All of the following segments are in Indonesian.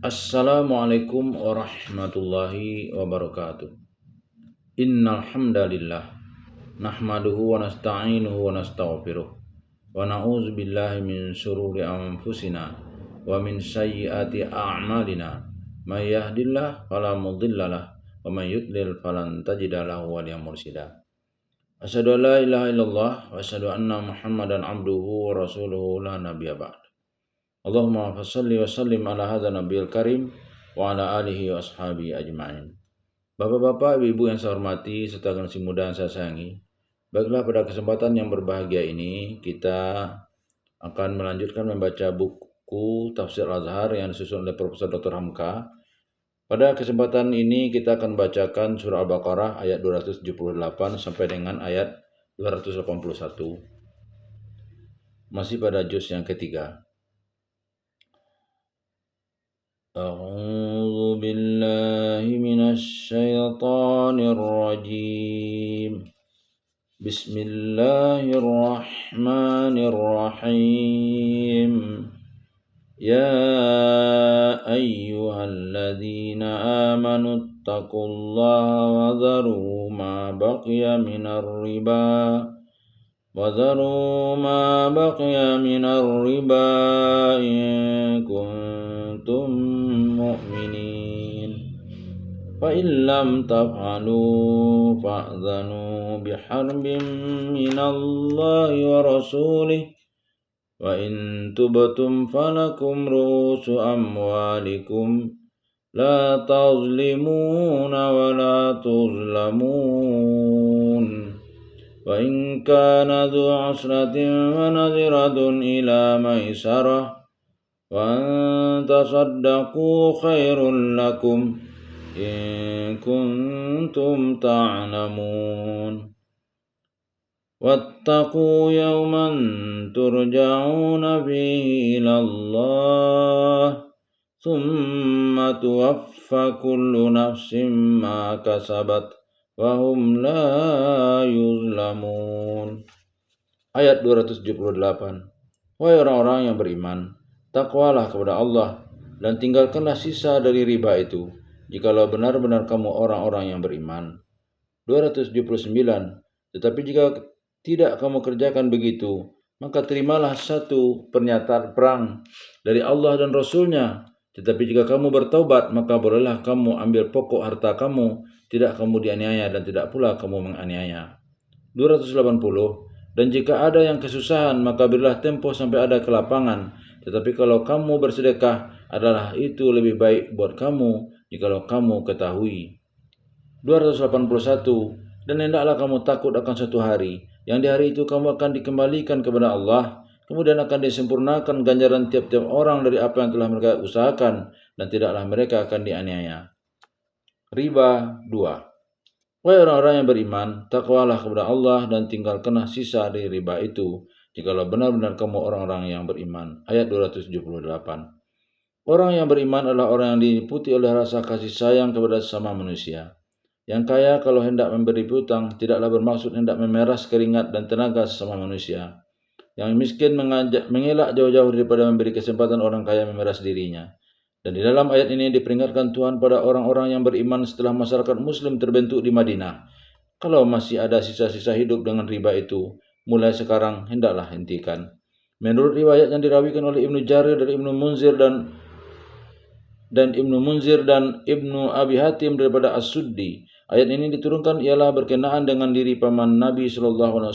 Assalamualaikum warahmatullahi wabarakatuh. Innal hamdalillah nahmaduhu wa nasta'inuhu wa nastaghfiruh wa na'udzu billahi min syururi anfusina wa min sayyiati a'malina. May yahdihillahu fala mudhillalah wa may yudlil falan tajida lahu waliyyan mursyida. Asyhadu an la ilaha illallah wa asyhadu anna Muhammadan abduhu wa rasuluhu la nabiyya ba'd. Allahumma shalli wa sallim ala hadzal nabiyil karim wa ala alihi wa ashabihi ajma'in. Bapak-bapak, ibu-ibu yang saya hormati serta generasi muda yang saya sayangi, baiklah pada kesempatan yang berbahagia ini kita akan melanjutkan membaca buku Tafsir Al-Azhar yang disusun oleh Profesor Dr. Hamka. Pada kesempatan ini kita akan bacakan surah Al-Baqarah ayat 278 sampai dengan ayat 281. Masih pada juz yang ketiga. A'udzu billahi minasy syaithanir rajim. Bismillahirrahmanirrahim. Ya ayyuhalladzina amanu taqullaha wa dharu ma baqiya minar riba in kuntum mu'minin. Fa in lam taf'alu fa'dhanu biharbin minallahi wa rasulih wa in tubtum falakum ru'usu amwalikum la tazlimuna wa la tuzlamun. Wa in kana dhu 'usratin wa nadhiratun ila maisarah wa an tasaddaqu khairul lakum in kuntum ta'lamun. Wattaqu yawman turja'una fihi ila Allah thumma tuwaffa kullu nafsin ma kasabat wa hum la yuzlamun. Ayat 278. Wahai orang-orang yang beriman, takwalah kepada Allah dan tinggalkanlah sisa dari riba itu, jikalau benar-benar kamu orang-orang yang beriman. 279. Tetapi jika tidak kamu kerjakan begitu, maka terimalah satu pernyataan perang dari Allah dan Rasul-Nya. Tetapi jika kamu bertaubat, maka bolehlah kamu ambil pokok harta kamu, tidak kamu dianiaya dan tidak pula kamu menganiaya. 280. Dan jika ada yang kesusahan, maka berilah tempo sampai ada kelapangan. Tetapi kalau kamu bersedekah, adalah itu lebih baik buat kamu, jikalau kamu ketahui. 281. Dan hendaklah kamu takut akan suatu hari, yang di hari itu kamu akan dikembalikan kepada Allah, kemudian akan disempurnakan ganjaran tiap-tiap orang dari apa yang telah mereka usahakan, dan tidaklah mereka akan dianiaya. Riba 2. Wahai orang-orang yang beriman, takwalah kepada Allah dan tinggalkanlah sisa dari riba itu, jikalau benar-benar kamu orang-orang yang beriman. Ayat 278. Orang yang beriman adalah orang yang diliputi oleh rasa kasih sayang kepada sesama manusia. Yang kaya kalau hendak memberi piutang, tidaklah bermaksud hendak memeras keringat dan tenaga sesama manusia. Yang miskin mengelak jauh-jauh daripada memberi kesempatan orang kaya memeras dirinya. Dan di dalam ayat ini diperingatkan Tuhan pada orang-orang yang beriman setelah masyarakat Muslim terbentuk di Madinah. Kalau masih ada sisa-sisa hidup dengan riba itu, mulai sekarang hendaklah hentikan. Menurut riwayat yang dirawikan oleh Ibnu Jarir dari Ibnu Munzir dan Ibnu Abi Hatim daripada As-Suddi, ayat ini diturunkan ialah berkenaan dengan diri paman Nabi SAW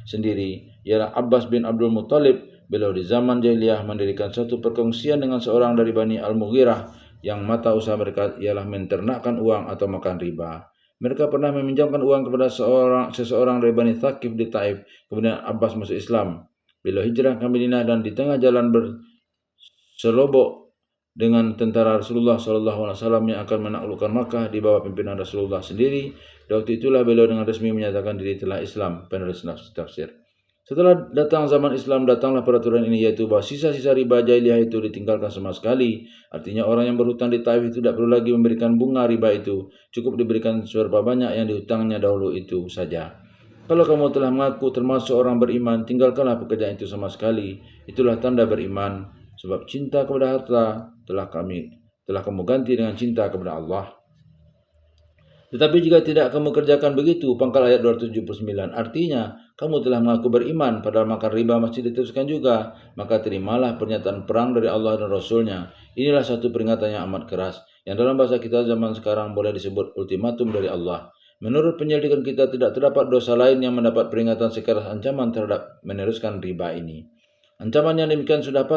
sendiri, ialah Abbas bin Abdul Muttalib. Beliau di zaman jahiliyah mendirikan suatu perkongsian dengan seorang dari Bani Al-Mughirah yang mata usaha mereka ialah menternakkan uang atau makan riba. Mereka pernah meminjamkan uang kepada seseorang dari Bani Thaqif di Taif. Kemudian Abbas masuk Islam. Beliau hijrah ke Madinah dan di tengah jalan berselobok dengan tentara Rasulullah SAW yang akan menaklukkan Makkah di bawah pimpinan Rasulullah sendiri. Di waktu itulah beliau dengan resmi menyatakan diri telah Islam. Penulis tafsir. Setelah datang zaman Islam, datanglah peraturan ini, yaitu bahwa sisa-sisa riba jahiliyah itu ditinggalkan sama sekali. Artinya orang yang berhutang di Taif itu tidak perlu lagi memberikan bunga riba itu. Cukup diberikan seberapa banyak yang dihutangnya dahulu itu saja. Kalau kamu telah mengaku termasuk orang beriman, tinggalkanlah pekerjaan itu sama sekali. Itulah tanda beriman. Sebab cinta kepada harta telah kami telah kamu ganti dengan cinta kepada Allah. Tetapi jika tidak kamu kerjakan begitu, pangkal ayat 279, artinya kamu telah mengaku beriman, padahal makan riba masih diteruskan juga, maka terimalah pernyataan perang dari Allah dan Rasul-Nya. Inilah satu peringatan yang amat keras, yang dalam bahasa kita zaman sekarang boleh disebut ultimatum dari Allah. Menurut penyelidikan kita, tidak terdapat dosa lain yang mendapat peringatan sekeras ancaman terhadap meneruskan riba ini. Ancaman yang demikian sudahlah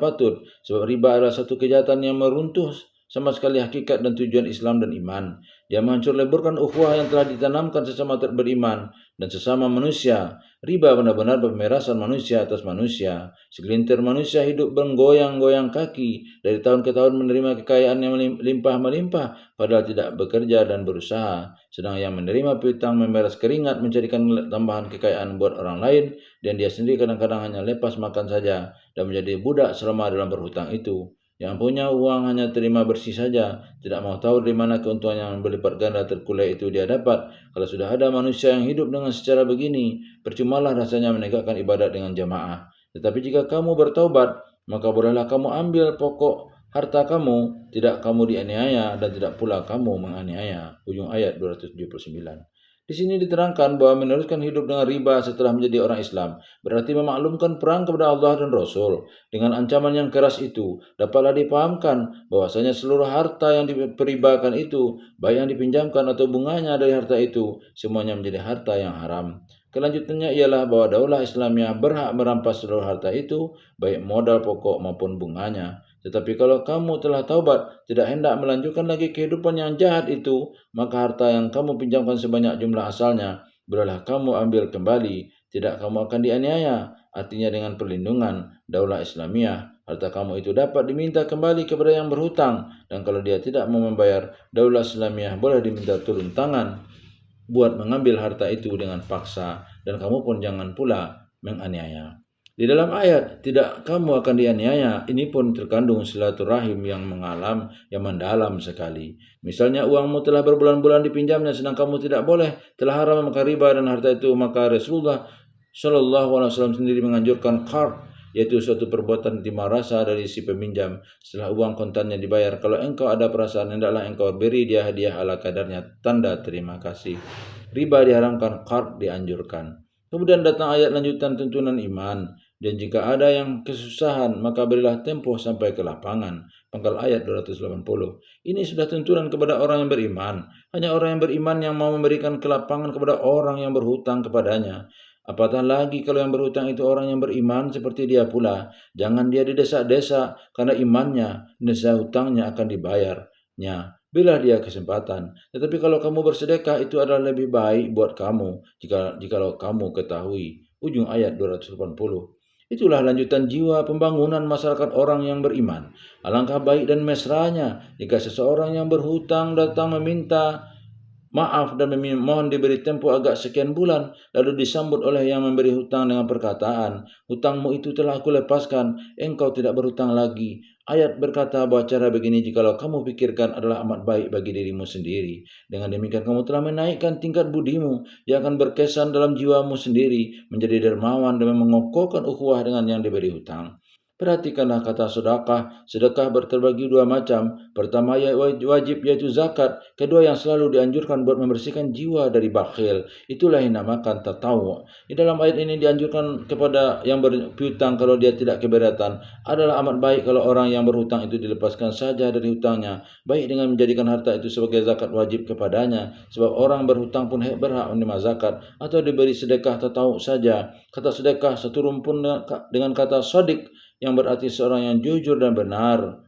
patut, sebab riba adalah satu kejahatan yang meruntuh sama sekali hakikat dan tujuan Islam dan iman. Dia menghancur leburkan ukhuwah yang telah ditanamkan sesama beriman dan sesama manusia. Riba benar-benar pemerasan manusia atas manusia. Segelintir manusia hidup menggoyang-goyang kaki dari tahun ke tahun menerima kekayaan yang melimpah-melimpah padahal tidak bekerja dan berusaha. Sedang yang menerima piutang memeras keringat mencarikan tambahan kekayaan buat orang lain, dan dia sendiri kadang-kadang hanya lepas makan saja dan menjadi budak selama dalam berhutang itu. Yang punya uang hanya terima bersih saja, tidak mau tahu dari mana keuntungan yang berlipat ganda terkulai itu dia dapat. Kalau sudah ada manusia yang hidup dengan secara begini, percumalah rasanya menegakkan ibadat dengan jamaah. Tetapi jika kamu bertaubat, maka bolehlah kamu ambil pokok harta kamu, tidak kamu dianiaya dan tidak pula kamu menganiaya. Ujung ayat 279. Di sini diterangkan bahwa meneruskan hidup dengan riba setelah menjadi orang Islam berarti memaklumkan perang kepada Allah dan Rasul. Dengan ancaman yang keras itu, dapatlah dipahamkan bahwasanya seluruh harta yang diperibakan itu, baik yang dipinjamkan atau bunganya dari harta itu, semuanya menjadi harta yang haram. Kelanjutannya ialah bahwa daulah Islamiyah berhak merampas seluruh harta itu, baik modal pokok maupun bunganya. Tetapi kalau kamu telah taubat, tidak hendak melanjutkan lagi kehidupan yang jahat itu, maka harta yang kamu pinjamkan sebanyak jumlah asalnya, bolehlah kamu ambil kembali, tidak kamu akan dianiaya. Artinya dengan perlindungan daulah Islamiyah, harta kamu itu dapat diminta kembali kepada yang berhutang, dan kalau dia tidak mau membayar, daulah Islamiyah boleh diminta turun tangan buat mengambil harta itu dengan paksa, dan kamu pun jangan pula menganiaya. Di dalam ayat, tidak kamu akan dianiaya, ini pun terkandung silaturahim yang mendalam sekali. Misalnya uangmu telah berbulan-bulan dipinjamnya sedang kamu tidak boleh, telah haram memakan riba dan harta itu, maka Rasulullah SAW sendiri menganjurkan qard, yaitu suatu perbuatan timah rasa dari si peminjam setelah uang kontannya dibayar. Kalau engkau ada perasaan, hendaklah engkau beri dia hadiah ala kadarnya, tanda terima kasih. Riba diharamkan, qard dianjurkan. Kemudian datang ayat lanjutan tuntunan iman. Dan jika ada yang kesusahan, maka berilah tempoh sampai ke lapangan. Pangkal ayat 280. Ini sudah tuntunan kepada orang yang beriman. Hanya orang yang beriman yang mau memberikan kelapangan kepada orang yang berhutang kepadanya. Apatah lagi kalau yang berhutang itu orang yang beriman seperti dia pula. Jangan dia didesak-desak karena imannya, nesa hutangnya akan dibayarnya. Bila dia kesempatan. Tetapi kalau kamu bersedekah, itu adalah lebih baik buat kamu jikalau kamu ketahui. Ujung ayat 280. Itulah lanjutan jiwa pembangunan masyarakat orang yang beriman. Alangkah baik dan mesranya jika seseorang yang berhutang datang meminta maaf dan mohon diberi tempo agak sekian bulan, lalu disambut oleh yang memberi hutang dengan perkataan, hutangmu itu telah aku lepaskan, engkau tidak berhutang lagi. Ayat berkata bahwa cara begini jikalau kamu pikirkan adalah amat baik bagi dirimu sendiri. Dengan demikian kamu telah menaikkan tingkat budimu yang akan berkesan dalam jiwamu sendiri, menjadi dermawan dan mengokohkan ukhuwah dengan yang diberi hutang. Perhatikanlah kata sedekah. Sedekah terbagi dua macam. Pertama wajib yaitu zakat. Kedua yang selalu dianjurkan buat membersihkan jiwa dari bakhil. Itulah yang dinamakan tatawu. Di dalam ayat ini dianjurkan kepada yang berhutang kalau dia tidak keberatan. Adalah amat baik kalau orang yang berhutang itu dilepaskan saja dari hutangnya. Baik dengan menjadikan harta itu sebagai zakat wajib kepadanya. Sebab orang berhutang pun berhak menerima zakat. Atau diberi sedekah tatawu saja. Kata sedekah satu rumpun dengan kata sodik, yang berarti seorang yang jujur dan benar.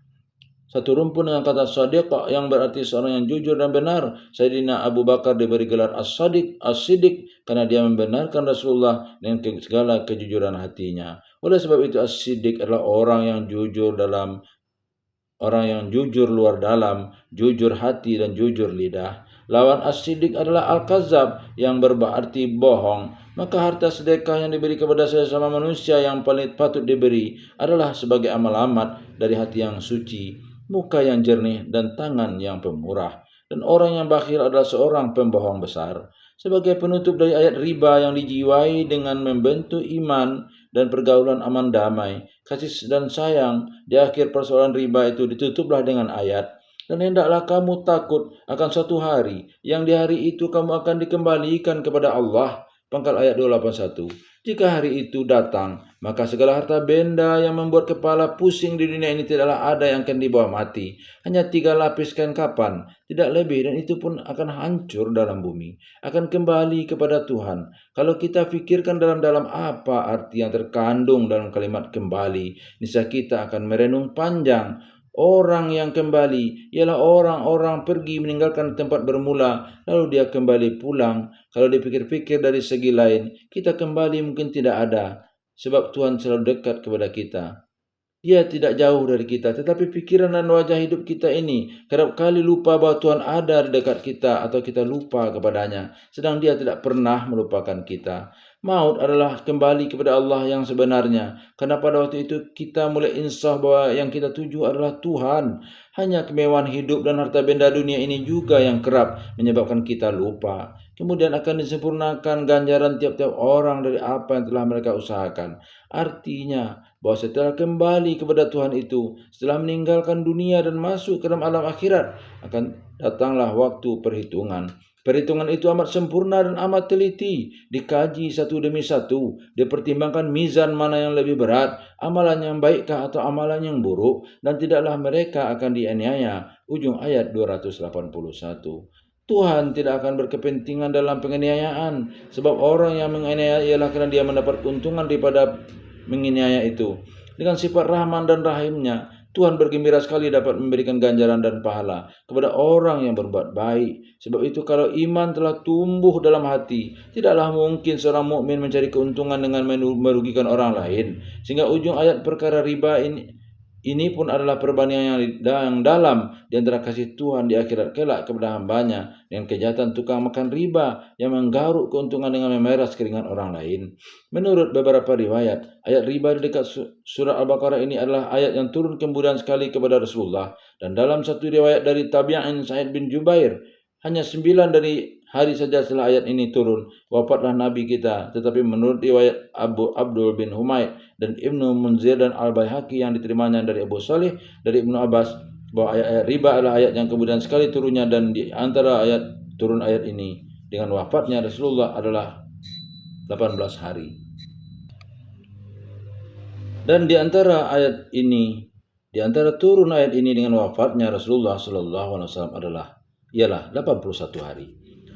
Satu rumpun dengan kata sadiq yang berarti seorang yang jujur dan benar. Sayyidina Abu Bakar diberi gelar as-siddiq karena dia membenarkan Rasulullah dengan segala kejujuran hatinya. Oleh sebab itu as-siddiq adalah orang yang jujur luar dalam, jujur hati dan jujur lidah. Lawan as-siddiq adalah al-kazzab yang berarti bohong. Maka harta sedekah yang diberi kepada sesama manusia yang paling patut diberi adalah sebagai amal amat dari hati yang suci, muka yang jernih dan tangan yang pemurah. dan orang yang bakhil adalah seorang pembohong besar. Sebagai penutup dari ayat riba yang dijiwai dengan membentuk iman dan pergaulan aman damai, kasih dan sayang, di akhir persoalan riba itu ditutuplah dengan ayat, dan hendaklah kamu takut akan suatu hari yang di hari itu kamu akan dikembalikan kepada Allah. Pangkal ayat 281. Jika hari itu datang, maka segala harta benda yang membuat kepala pusing di dunia ini tidaklah ada yang akan dibawa mati. Hanya 3 lapis kain kapan, tidak lebih, dan itu pun akan hancur dalam bumi. Akan kembali kepada Tuhan. Kalau kita fikirkan dalam-dalam apa arti yang terkandung dalam kalimat kembali, niscaya kita akan merenung panjang. Orang yang kembali ialah orang-orang pergi meninggalkan tempat bermula, lalu dia kembali pulang. Kalau dipikir-pikir dari segi lain, kita kembali mungkin tidak ada, sebab Tuhan selalu dekat kepada kita. Dia tidak jauh dari kita, tetapi pikiran dan wajah hidup kita ini kerap kali lupa bahwa Tuhan ada di dekat kita, atau kita lupa kepadanya, sedang dia tidak pernah melupakan kita. Maut adalah kembali kepada Allah yang sebenarnya, karena pada waktu itu kita mulai insaf bahwa yang kita tuju adalah Tuhan. Hanya kemewahan hidup dan harta benda dunia ini juga yang kerap menyebabkan kita lupa. Kemudian akan disempurnakan ganjaran tiap-tiap orang dari apa yang telah mereka usahakan. Artinya bahwa setelah kembali kepada Tuhan itu, setelah meninggalkan dunia dan masuk ke dalam alam akhirat, akan datanglah waktu perhitungan. Perhitungan itu amat sempurna dan amat teliti, dikaji satu demi satu, dipertimbangkan mizan mana yang lebih berat, amalan yang baikkah atau amalan yang buruk, dan tidaklah mereka akan dianiaya. Ujung ayat 281. Tuhan tidak akan berkepentingan dalam penganiayaan, sebab orang yang menganiaya ialah kerana dia mendapat keuntungan daripada menganiaya itu. Dengan sifat Rahman dan Rahimnya, Tuhan bergembira sekali dapat memberikan ganjaran dan pahala kepada orang yang berbuat baik. Sebab itu kalau iman telah tumbuh dalam hati, tidaklah mungkin seorang mukmin mencari keuntungan dengan merugikan orang lain. Sehingga ujung ayat perkara riba ini pun adalah perbandingan yang dalam di antara kasih Tuhan di akhirat kelak kepada hambanya dengan kejahatan tukang makan riba yang menggaruk keuntungan dengan memeras keringat orang lain. Menurut beberapa riwayat, ayat riba di dekat surah Al-Baqarah ini adalah ayat yang turun kemudian sekali kepada Rasulullah. Dan dalam satu riwayat dari Tabi'in Sa'id bin Jubair, hanya 9 dari hari saja setelah ayat ini turun, wafatlah Nabi kita. Tetapi menurut riwayat Abu Abdul bin Humaid dan Ibnu Munzir dan Al-Baihaqi yang diterimanya dari Abu Salih dari Ibnu Abbas, bahwa ayat riba adalah ayat yang kemudian sekali turunnya, dan di antara ayat turun ayat ini dengan wafatnya Rasulullah adalah 18 hari. Dan di antara turun ayat ini dengan wafatnya Rasulullah SAW ialah 81 hari.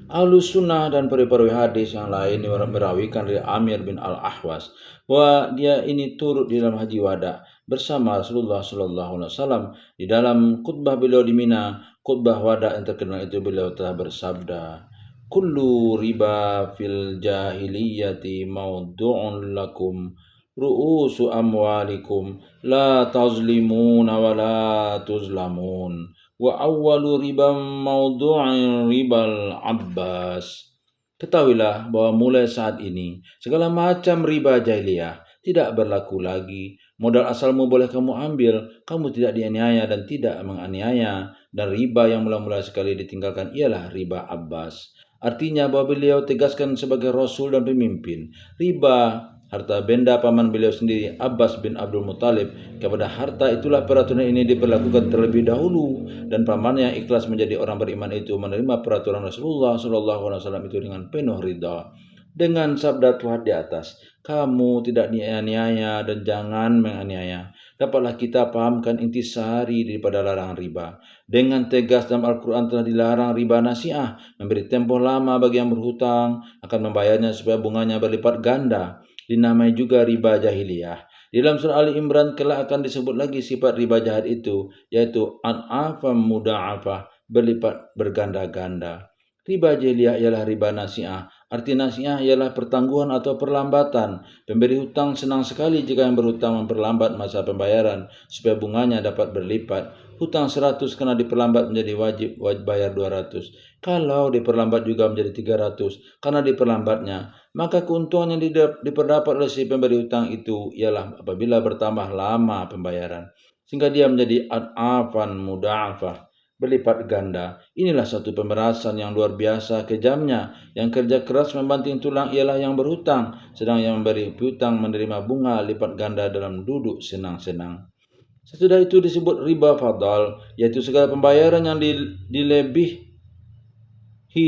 Ahlus Sunnah dan perawi hadis yang lain merawikan dari Amir bin Al-Ahwas bahwa dia ini turut di dalam haji wada bersama Rasulullah SAW. Di dalam khutbah beliau di Mina, khutbah wada yang terkenal itu, beliau telah bersabda, "Kullu riba fil jahiliyati maudu'un lakum ru'usu amwalikum la tazlimuna wa la tuzlamun. Wa awwalu ribam maudu'in ribal Abbas." Ketahuilah bahwa mulai saat ini segala macam riba jahiliyah tidak berlaku lagi. Modal asalmu boleh kamu ambil, kamu tidak dianiaya dan tidak menganiaya. Dan riba yang mula-mula sekali ditinggalkan ialah riba Abbas. Artinya bahwa beliau tegaskan sebagai Rasul dan pemimpin, riba harta benda paman beliau sendiri, Abbas bin Abdul Muttalib, kepada harta itulah peraturan ini diberlakukan terlebih dahulu, dan pamannya yang ikhlas menjadi orang beriman itu menerima peraturan Rasulullah SAW itu dengan penuh ridha. Dengan sabda Tuhan di atas, "Kamu tidak dianiaya dan jangan menganiaya," dapatlah kita pahamkan intisari daripada larangan riba. Dengan tegas dalam Al-Quran telah dilarang riba nasiah, memberi tempoh lama bagi yang berhutang, akan membayarnya supaya bunganya berlipat ganda. Dinamai juga riba jahiliyah. Di dalam surah Ali Imran kelak akan disebut lagi sifat riba jahat itu, yaitu an'afam muda'afah, berlipat berganda-ganda. Riba jahiliyah ialah riba nasiah. Arti nasiah ialah pertangguhan atau perlambatan. Pemberi hutang senang sekali jika yang berhutang memperlambat masa pembayaran supaya bunganya dapat berlipat. Hutang 100 karena diperlambat menjadi wajib bayar 200. Kalau diperlambat juga menjadi 300 karena diperlambatnya, maka keuntungan yang diperdapat oleh si pemberi hutang itu ialah apabila bertambah lama pembayaran, sehingga dia menjadi ad'afan muda'afah. berlipat ganda. Inilah satu pemerasan yang luar biasa kejamnya. Yang kerja keras membanting tulang ialah yang berhutang, sedang yang memberi piutang menerima bunga lipat ganda dalam duduk senang-senang. Sesudah itu disebut riba fadal, yaitu segala pembayaran yang dilebihi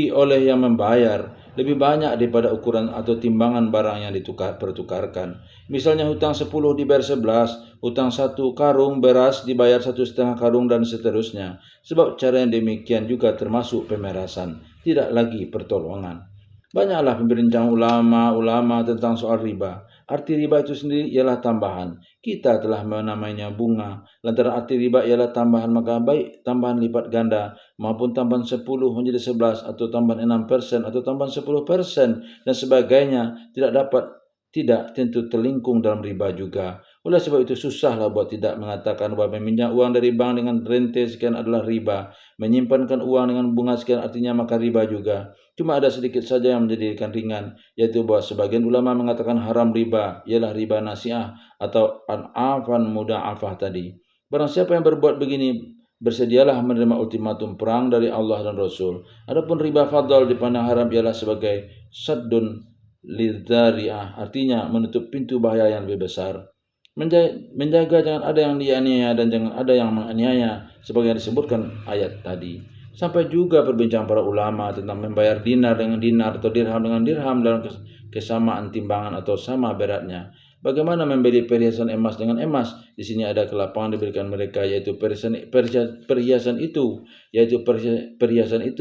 oleh yang membayar lebih banyak daripada ukuran atau timbangan barang yang pertukarkan. Misalnya hutang 10 dibayar 11, hutang 1 karung beras dibayar 1,5 karung dan seterusnya. Sebab cara yang demikian juga termasuk pemerasan, tidak lagi pertolongan. Banyaklah pembincang ulama tentang soal riba. Arti riba itu sendiri ialah tambahan. Kita telah menamainya bunga. Lantaran arti riba ialah tambahan, maka baik tambahan lipat ganda maupun tambahan 10 menjadi 11 atau tambahan 6% atau tambahan 10% dan sebagainya tidak tentu terlingkung dalam riba juga. Oleh sebab itu susahlah buat tidak mengatakan bahwa meminjam uang dari bank dengan rente sekian adalah riba. Menyimpankan uang dengan bunga sekian artinya maka riba juga. Cuma ada sedikit saja yang menjadikan ringan, yaitu bahwa sebagian ulama mengatakan haram riba ialah riba nasiah atau an'afan muda'afah tadi. Barang siapa yang berbuat begini, bersedialah menerima ultimatum perang dari Allah dan Rasul. Adapun riba fadl dipandang haram ialah sebagai saddun lidzari'ah, artinya menutup pintu bahaya yang lebih besar. Menjaga jangan ada yang dianiaya dan jangan ada yang menganiaya, sebagai yang disebutkan ayat tadi. Sampai juga perbincangan para ulama tentang membayar dinar dengan dinar atau dirham dengan dirham dalam kesamaan timbangan atau sama beratnya. Bagaimana membeli perhiasan emas dengan emas? Di sini ada kelapangan diberikan mereka, yaitu perhiasan itu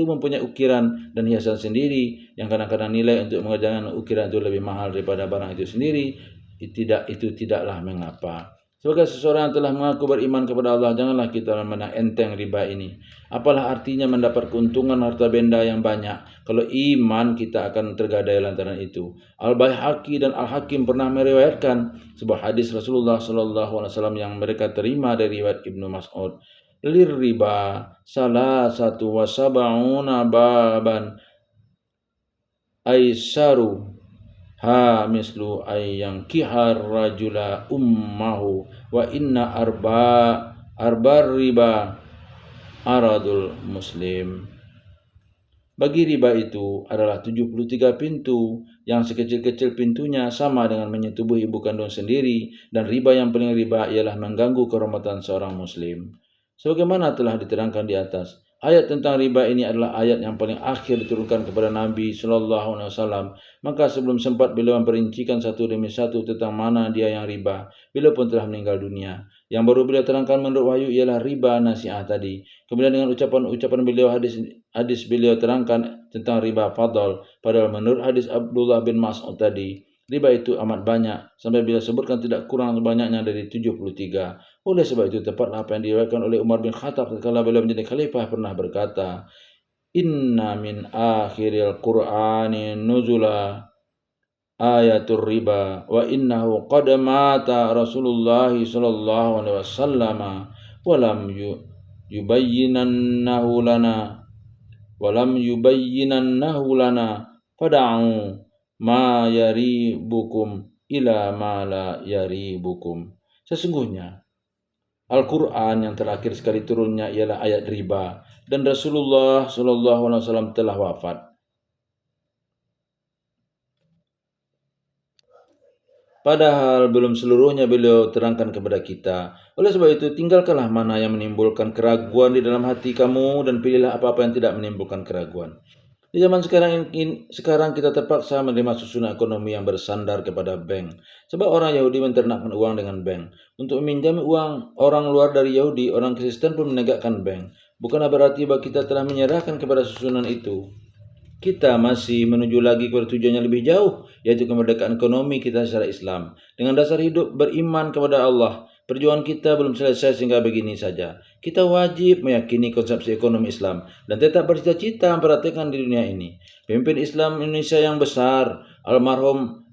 mempunyai ukiran dan hiasan sendiri yang kadang-kadang nilai untuk mengerjakan ukiran itu lebih mahal daripada barang itu sendiri. Itu tidaklah mengapa. Sebagai seseorang yang telah mengaku beriman kepada Allah, janganlah kita memandang enteng riba ini. Apalah artinya mendapat keuntungan harta benda yang banyak kalau iman kita akan tergadai lantaran itu. Al-Baihaqi dan Al-Hakim pernah meriwayatkan sebuah hadis Rasulullah SAW yang mereka terima dari riwayat Ibnu Mas'ud. Lirriba salasatu wa sab'una baban aisaru mislu ayang kihar rajula ummahu wa inna arbar riba aradul muslim. Bagi riba itu adalah 73 pintu, yang sekecil-kecil pintunya sama dengan menyetubuhi ibu kandung sendiri, dan riba yang paling riba ialah mengganggu kehormatan seorang muslim. Sebagaimana telah diterangkan di atas, ayat tentang riba ini adalah ayat yang paling akhir diturunkan kepada Nabi SAW. Maka sebelum sempat beliau memperincikan satu demi satu tentang mana dia yang riba, beliau pun telah meninggal dunia. Yang baru beliau terangkan menurut wahyu ialah riba nasiah tadi. Kemudian dengan ucapan beliau, hadis beliau terangkan tentang riba fadl. Padahal menurut hadis Abdullah bin Mas'ud tadi, riba itu amat banyak, sampai beliau sebutkan tidak kurang banyaknya dari 73. Oleh sebab itu tepatlah apa yang diriwayatkan oleh Umar bin Khattab tatkala beliau menjadi khalifah pernah berkata, "Inna min akhiril Qur'ani nuzula ayatul riba wa innahu qad mata Rasulullah sallallahu alaihi wasallam wa lam yubayyinannahu lana fada'u ma yaribukum ila ma la yaribukum." Sesungguhnya Al-Quran yang terakhir sekali turunnya ialah ayat riba, dan Rasulullah SAW telah wafat. Padahal belum seluruhnya beliau terangkan kepada kita. Oleh sebab itu, tinggalkanlah mana yang menimbulkan keraguan di dalam hati kamu, dan pilihlah apa-apa yang tidak menimbulkan keraguan. Di zaman sekarang kita terpaksa menerima susunan ekonomi yang bersandar kepada bank. Sebab orang Yahudi menternakkan uang dengan bank. Untuk meminjami uang orang luar dari Yahudi, orang Kristen pun menegakkan bank. Bukanlah berarti bahwa kita telah menyerahkan kepada susunan itu. Kita masih menuju lagi kepada tujuan yang lebih jauh, yaitu kemerdekaan ekonomi kita secara Islam. Dengan dasar hidup beriman kepada Allah, perjuangan kita belum selesai sehingga begini saja. Kita wajib meyakini konsepsi ekonomi Islam dan tetap bercita-cita mempraktikkan di dunia ini. Pemimpin Islam Indonesia yang besar, almarhum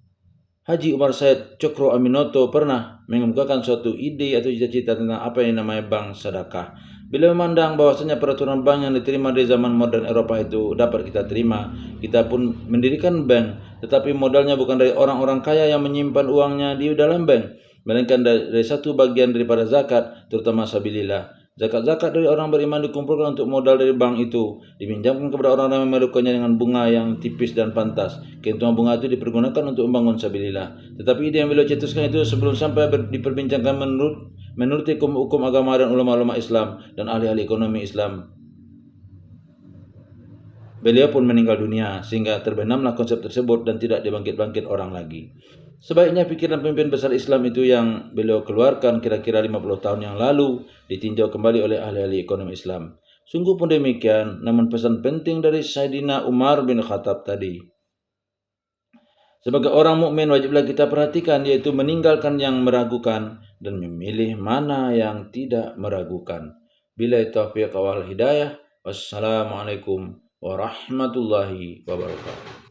Haji Umar Said Cokro Aminoto, pernah mengemukakan suatu ide atau cita-cita tentang apa yang namanya bank sedekah. Beliau memandang bahwasanya peraturan bank yang diterima di zaman modern Eropa itu dapat kita terima. Kita pun mendirikan bank, tetapi modalnya bukan dari orang-orang kaya yang menyimpan uangnya di dalam bank, melainkan dari satu bagian daripada zakat, terutama sabilillah. Zakat-zakat dari orang beriman dikumpulkan untuk modal dari bank itu, dipinjamkan kepada orang-orang yang memerlukannya dengan bunga yang tipis dan pantas. Keuntungan bunga itu dipergunakan untuk membangun sabilillah. Tetapi ide yang beliau cetuskan itu sebelum sampai diperbincangkan menurut hukum agama dan ulama-ulama Islam dan ahli-ahli ekonomi Islam. Beliau pun meninggal dunia sehingga terbenamlah konsep tersebut dan tidak dibangkit-bangkit orang lagi. Sebaiknya pikiran pemimpin besar Islam itu yang beliau keluarkan kira-kira 50 tahun yang lalu ditinjau kembali oleh ahli-ahli ekonomi Islam. Sungguh pun demikian, namun pesan penting dari Sayyidina Umar bin Khattab tadi. Sebagai orang mukmin wajiblah kita perhatikan, yaitu meninggalkan yang meragukan dan memilih mana yang tidak meragukan. Billahi taufiq wal hidayah. Wassalamualaikum warahmatullahi wabarakatuh.